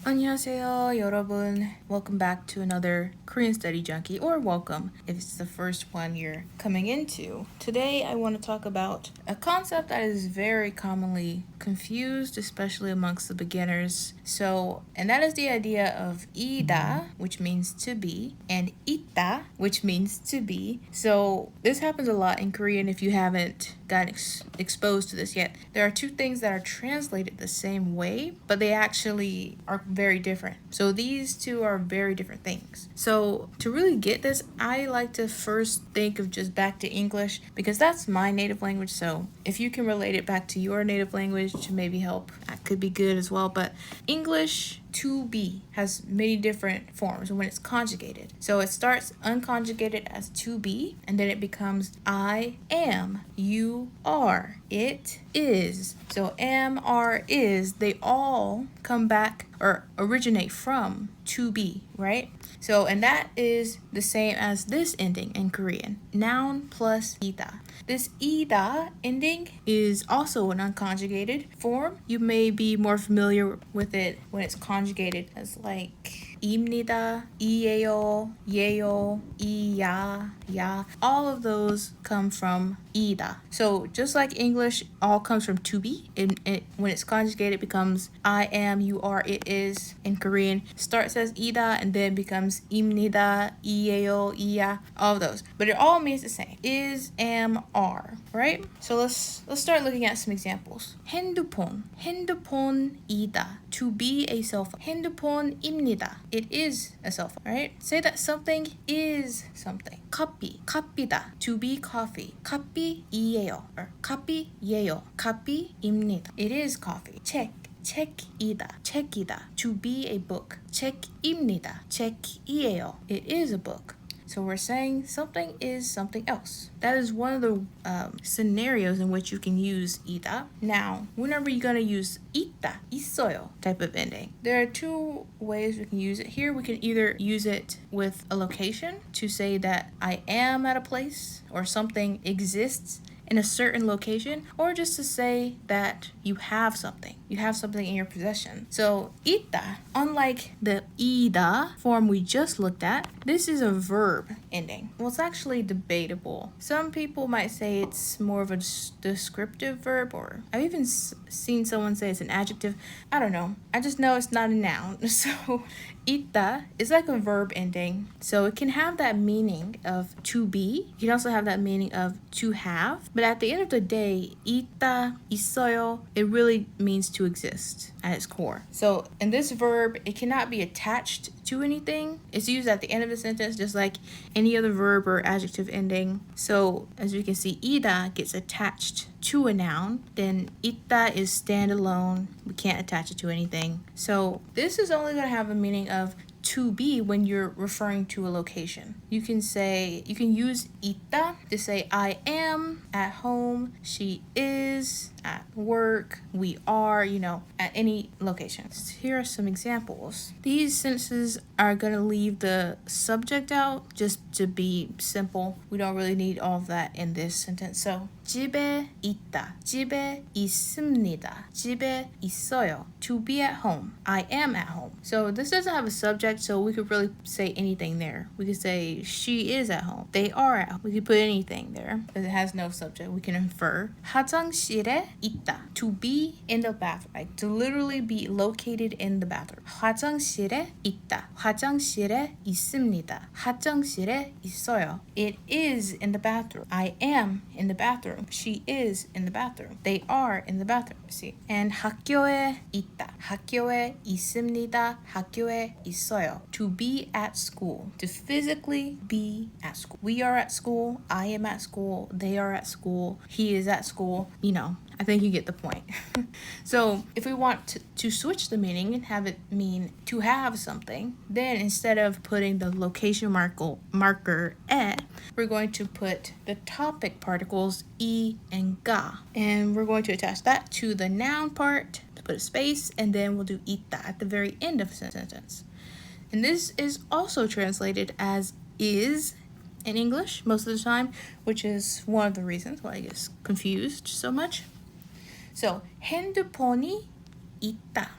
안녕하세요, 여러분. Welcome back to another Korean Study Junkie, or welcome if it's the first one you're coming into. Today, I want to talk about a concept that is very commonly confused, especially amongst the beginners. And that is the idea of ida, which means to be, and ita, which means to be. So this happens a lot in Korean if you haven't gotten exposed to this yet. There are two things that are translated the same way, but they actually are very different. So these two are very different things. So to really get this, I like to first think of just back to English because that's my native language. So if you can relate it back to your native language to maybe help, that could be good as well. But English to be has many different forms when it's conjugated. So it starts unconjugated as to be, and then it becomes I am, you are, it is. So am, are, is, they all come back or originate from to be, right? So, and that is the same as this ending in Korean, noun plus ida. This ida ending is also an unconjugated form. You may be more familiar with it when it's conjugated as like 입니다, 이에요, 예요, 이야, 야. All of those come from ida. So just like English all comes from to be, when it's conjugated it becomes I am, you are, it is. In Korean starts as ida and then becomes 입니다, 이에요, 이야, all of those. But it all means the same. Is, am, are, right? So let's start looking at some examples. 핸드폰, 핸드폰이다. To be a cell phone. 핸드폰입니다. It is a cell phone, right? Say that something is something. 커피, 커피다. To be coffee. 커피이에요. Or 커피예요. 커피입니다. It is coffee. 책, 책이다. 책이다. To be a book. 책입니다. 책이에요. It is a book. So we're saying something is something else. That is one of the scenarios in which you can use ida. Now, whenever you're going to use 있다, 있어요 type of ending, there are two ways we can use it. Here we can either use it with a location to say that I am at a place or something exists in a certain location, or just to say that you have something. You have something in your possession. So ita, unlike the ida form we just looked at, this is a verb ending. Well, it's actually debatable. Some people might say it's more of a descriptive verb, or I've even seen someone say it's an adjective. I don't know. I just know it's not a noun. So ita is like a verb ending. So it can have that meaning of to be. You can also have that meaning of to have. But at the end of the day, ita, 있어요, it really means to exist at its core. So in this verb, it cannot be attached to anything. It's used at the end of the sentence just like any other verb or adjective ending. So as we can see, ida gets attached to a noun, then ita is standalone. We can't attach it to anything. So this is only going to have a meaning of to be when you're referring to a location. You can use ita to say I am at home, she is at work, we are, at any location. Here are some examples. These sentences are going to leave the subject out just to be simple. We don't really need all of that in this sentence. So 집에 있다, 집에 있습니다, 집에 있어요. To be at home, I am at home. So this doesn't have a subject, so we could really say anything there. We could say she is at home, they are at home. We could put anything there because it has no subject. We can infer. 화장실에 있다, to be in the bathroom, like to literally be located in the bathroom. 화장실에 있다, 화장실에 있습니다, 화장실에 있어요. It is in the bathroom. I am in the bathroom. She is in the bathroom. They are in the bathroom. See? And 학교에 있다, 학교에 있습니다, 학교에 있어요. To be at school. To physically be at school. We are at school. I am at school. They are at school. He is at school. I think you get the point. So if we want to switch the meaning and have it mean to have something, then instead of putting the location marker at, we're going to put the topic particles I and ga. And we're going to attach that to the noun part, to put a space, and then we'll do ita at the very end of the sentence. And this is also translated as is in English most of the time, which is one of the reasons why I get confused so much. So 핸드폰이 있다.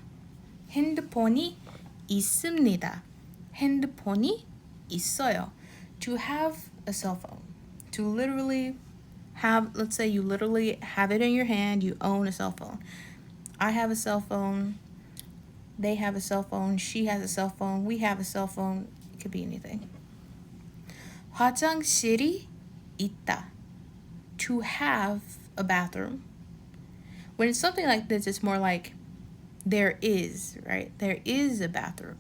핸드폰이 있습니다. 핸드폰이 있어요. To have a cell phone. To literally have, let's say you literally have it in your hand, you own a cell phone. I have a cell phone. They have a cell phone. She has a cell phone. We have a cell phone. It could be anything. 화장실이 있다. To have a bathroom. When it's something like this, it's more like there is, right? There is a bathroom.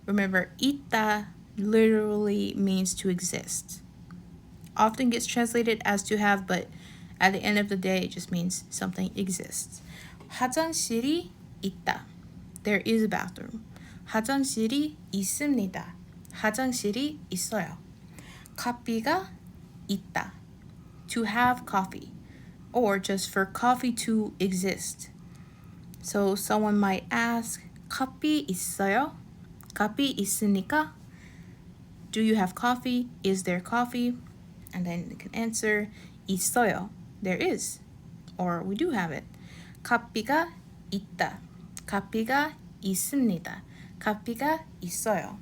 Remember, 있다 literally means to exist. Often gets translated as to have, but at the end of the day, it just means something exists. 화장실이 있다. There is a bathroom. 화장실이 있습니다. 화장실이 있어요. 커피가 있다. To have coffee, or just for coffee to exist. So someone might ask, 커피 있어요? 커피 있습니까? Do you have coffee? Is there coffee? And then you can answer, 있어요. There is. Or we do have it. 커피가 있다. 커피가 있습니다. 커피가 있어요.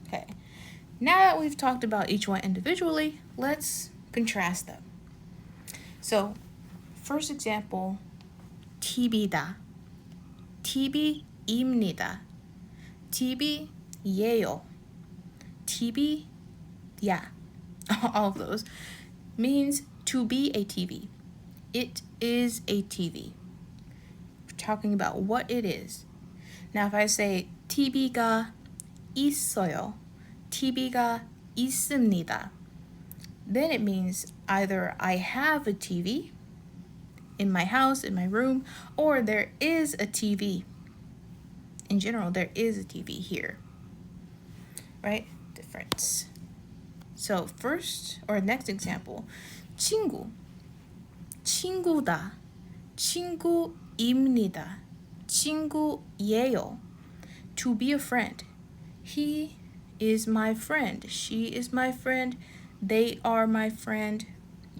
Okay. Now that we've talked about each one individually, let's contrast them. So, first example, TV다. TV입니다. TV예요. TV, yeah, all of those means to be a TV. It is a TV. We're talking about what it is. Now, if I say TV가 있어요, TV가 있습니다, then it means either I have a TV in my house, in my room, or there is a TV. In general, there is a TV here, right? Difference. So first, or next example, 친구. 친구다. 친구입니다. 친구예요. To be a friend. He is my friend. She is my friend. They are my friend.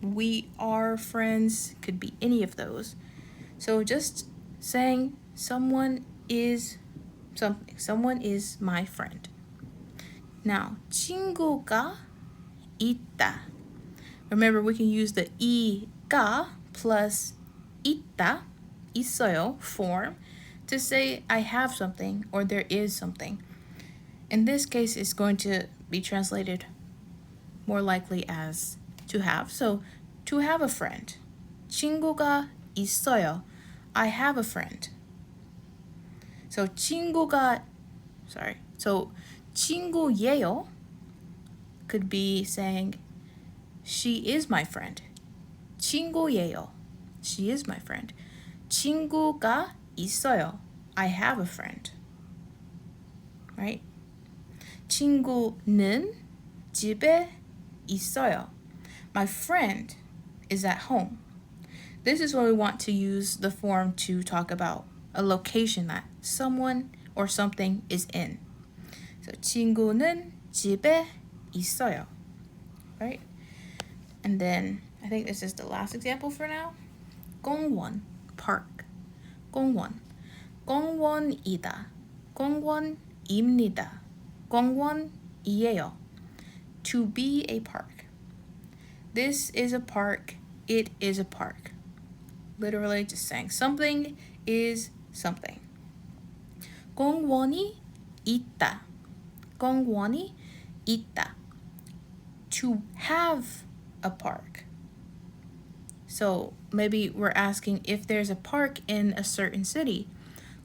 We are friends. Could be any of those. So just saying someone is something. Someone is my friend. Now, 친구가 있다. Remember, we can use the 이가 plus 있다, 있어요 form to say I have something or there is something. In this case, it's going to be translated more likely as to have. So, to have a friend. 친구가 있어요. I have a friend. So, 친구예요 could be saying she is my friend. 친구예요. She is my friend. 친구가 있어요. I have a friend. Right? 친구는 집에 있어요. My friend is at home. This is when we want to use the form to talk about a location that someone or something is in. So 친구는 집에 있어요. Right? And then I think this is the last example for now. 공원, park. 공원. 공원이다. 공원입니다. 공원이에요. To be a park. This is a park. It is a park. Literally just saying something is something. 공원이 있다. 공원이 있다. To have a park. So maybe we're asking if there's a park in a certain city.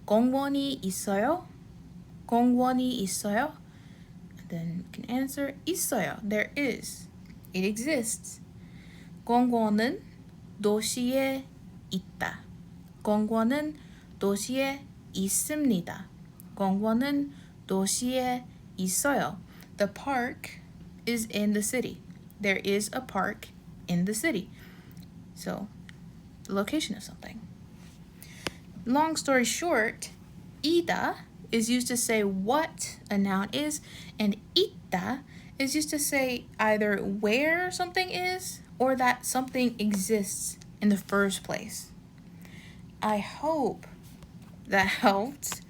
공원이 있어요? 공원이 있어요? And then you can answer 있어요. There is. It exists. 공원은 도시에 있다. 공원은 도시에 있습니다. 공원은 도시에 있어요. The park is in the city. There is a park in the city. So, the location of something. Long story short, 이다 is used to say what a noun is, and 있다 is used to say either where something is or that something exists in the first place. I hope that helped.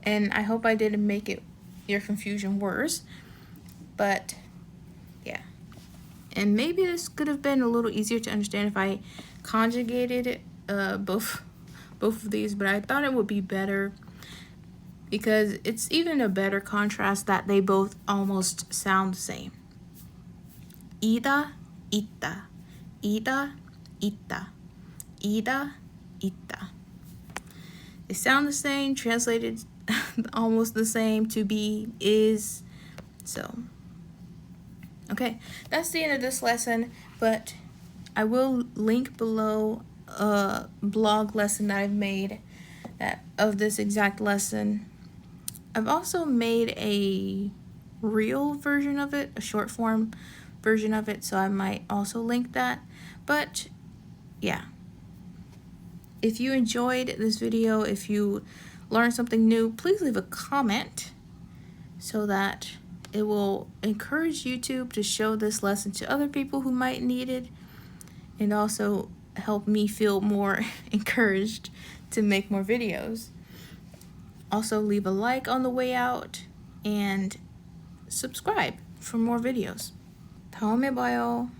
And I hope I didn't make your confusion worse. But yeah. And maybe this could have been a little easier to understand if I conjugated both of these, but I thought it would be better because it's even a better contrast that they both almost sound the same. Ida, itta. Ida, itta. Ida, itta. They sound the same, translated almost the same, to be, is. So, okay, that's the end of this lesson, but I will link below a blog lesson that I've made of this exact lesson. I've also made a real version of it, a short form version of it, so I might also link that. But yeah, if you enjoyed this video, if you learned something new, please leave a comment so that it will encourage YouTube to show this lesson to other people who might need it, and also help me feel more encouraged to make more videos. Also, leave a like on the way out and subscribe for more videos. 다음에 봐요.